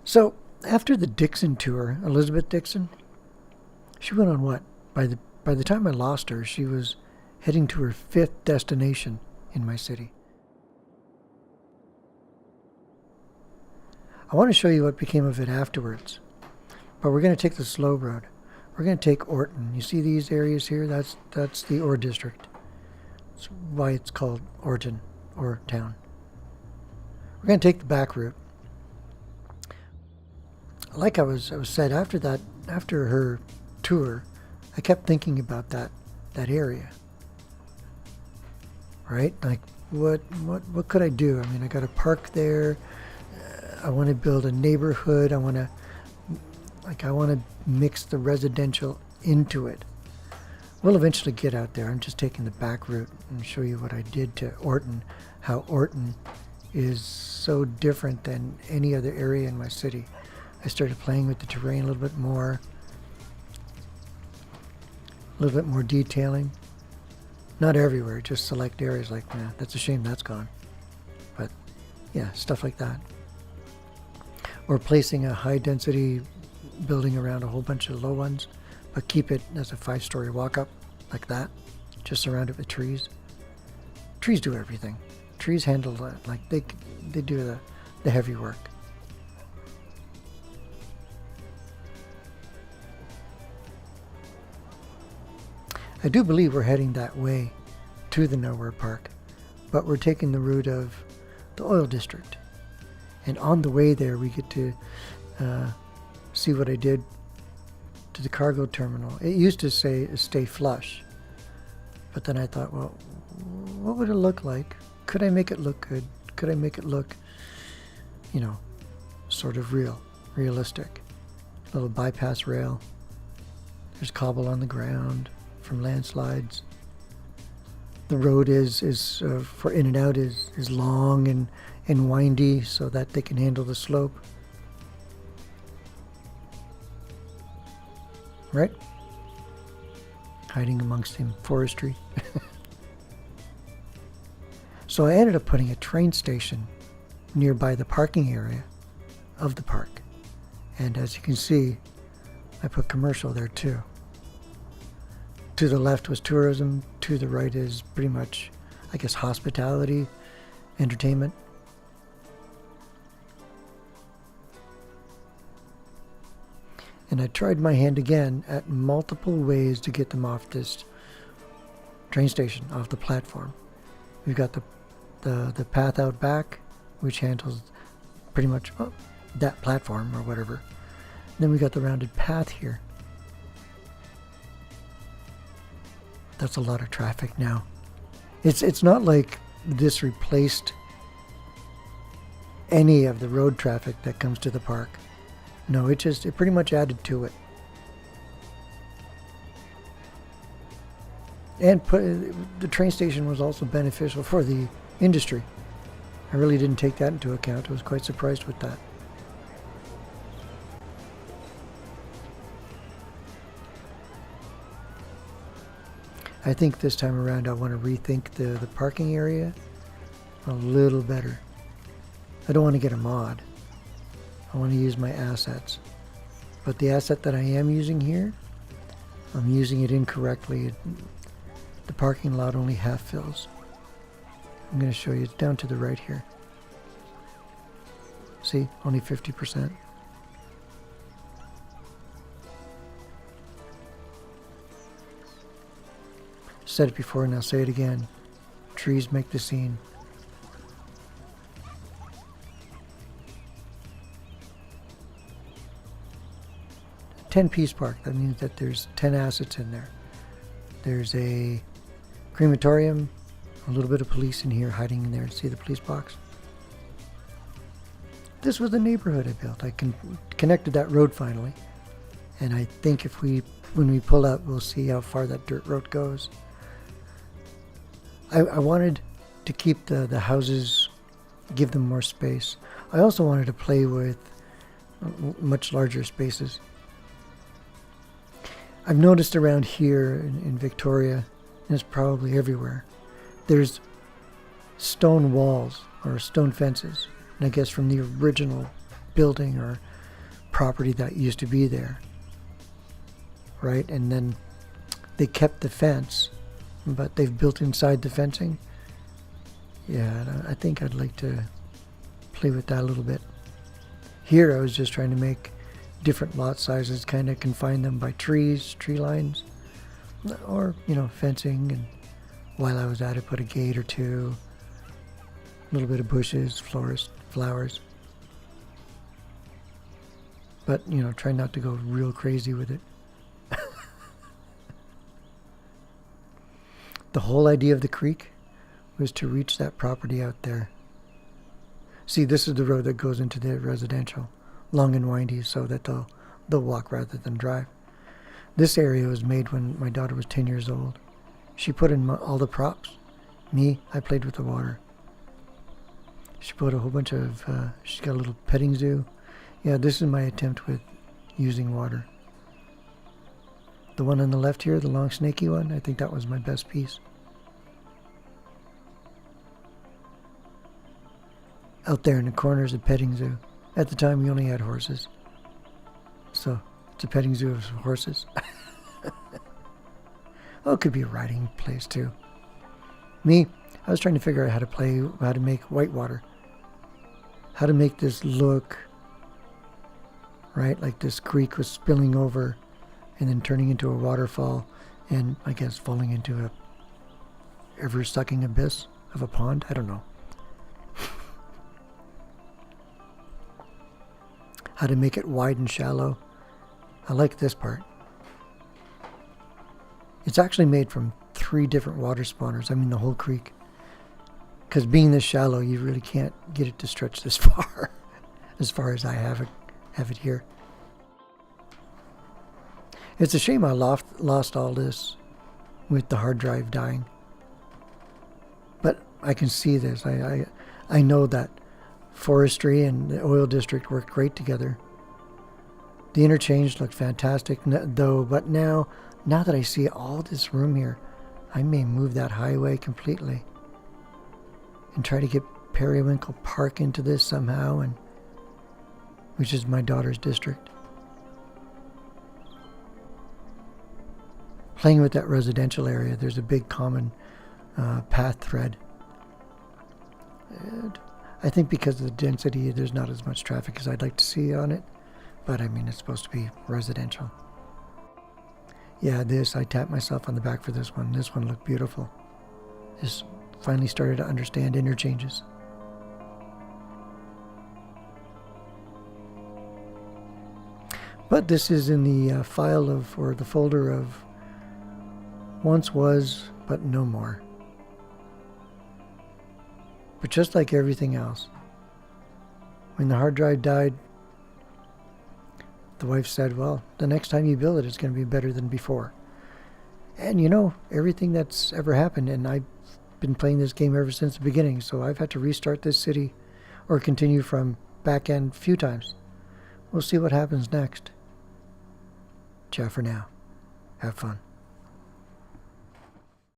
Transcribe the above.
So after the Dixon tour, Elizabeth Dixon, she went on what? By the time I lost her, she was heading to her fifth destination in my city. I want to show you what became of it afterwards, but we're going to take the slow road. We're going to take Orton. You see these areas here? That's the Ore District. That's why it's called Orton, or town. We're going to take the back route. Like I was said, after her tour, I kept thinking about that area. Right? Like, what could I do? I mean, I got a park there. I want to build a neighborhood. I want to mix the residential into it. We'll eventually get out there. I'm just taking the back route and show you what I did to Orton, how Orton is so different than any other area in my city. I started playing with the terrain a little bit more detailing. Not everywhere, just select areas. Like, man, that's a shame that's gone. But yeah, stuff like that. Or placing a high density building around a whole bunch of low ones, but keep it as a 5-story walk-up, like that. Just surround it with trees. Trees do everything. Trees handle that. Like, they do the heavy work. I do believe we're heading that way to the Nowhere Park, but we're taking the route of the oil district. And on the way there, we get to see what I did to the cargo terminal. It used to say stay flush, but then I thought, well, what would it look like? Could I make it look good? Could I make it look, sort of realistic? Little bypass rail. There's cobble on the ground from landslides. The road is for in and out is long and windy so that they can handle the slope. Right? Hiding amongst the forestry. So I ended up putting a train station nearby the parking area of the park. And as you can see, I put commercial there too. To the left was tourism, to the right is pretty much, I guess, hospitality, entertainment. And I tried my hand again at multiple ways to get them off this train station, off the platform. We've got the path out back, which handles pretty much that platform or whatever. Then we got the rounded path here. That's a lot of traffic now. It's not like this replaced any of the road traffic that comes to the park. No, it pretty much added to it. And the train station was also beneficial for the industry. I really didn't take that into account. I was quite surprised with that. I think this time around I want to rethink the parking area a little better. I don't want to get a mod. I want to use my assets. But the asset that I am using here, I'm using it incorrectly. The parking lot only half fills. I'm going to show you. It's down to the right here. See? Only 50%. Said it before and I'll say it again. Trees make the scene. A 10-piece park. That means that there's 10 assets in there. There's a crematorium, a little bit of police in here hiding in there. See the police box? This was the neighborhood I built. I connected that road finally. And I think when we pull up, we'll see how far that dirt road goes. I wanted to keep the houses, give them more space. I also wanted to play with much larger spaces. I've noticed around here in Victoria, and it's probably everywhere, there's stone walls or stone fences. And I guess from the original building or property that used to be there, right? And then they kept the fence, but they've built inside the fencing. Yeah, I think I'd like to play with that a little bit. Here I was just trying to make different lot sizes, kind of confine them by trees, tree lines, or, fencing. And while I was at it, put a gate or two, a little bit of bushes, flowers. But, try not to go real crazy with it. The whole idea of the creek was to reach that property out there. See, this is the road that goes into the residential, long and windy, so that they'll walk rather than drive. This area was made when my daughter was 10 years old. She put in all the props. Me, I played with the water. She put a whole bunch of, she's got a little petting zoo. Yeah, this is my attempt with using water. The one on the left here, the long snaky one, I think that was my best piece. Out there in the corner is a petting zoo. At the time, we only had horses. So, it's a petting zoo of horses. Oh, it could be a riding place, too. Me, I was trying to figure out how to make whitewater. How to make this look, right, like this creek was spilling over and then turning into a waterfall and, I guess, falling into a ever-sucking abyss of a pond. I don't know. How to make it wide and shallow. I like this part. It's actually made from 3 different water spawners. I mean, the whole creek. Because being this shallow, you really can't get it to stretch this far. As far as I have it here. It's a shame I lost all this with the hard drive dying. But I can see this. I know that forestry and the oil district worked great together. The interchange looked fantastic, though, but now that I see all this room here, I may move that highway completely and try to get Periwinkle Park into this somehow, which is my daughter's district. Playing with that residential area, there's a big common path thread. And I think because of the density, there's not as much traffic as I'd like to see on it. But I mean, it's supposed to be residential. Yeah, I tapped myself on the back for this one. This one looked beautiful. Just finally started to understand interchanges. But this is in the the folder of once was, but no more. But just like everything else, when the hard drive died, the wife said, well, the next time you build it, it's going to be better than before. And everything that's ever happened, and I've been playing this game ever since the beginning, so I've had to restart this city or continue from back end a few times. We'll see what happens next. Ciao for now. Have fun.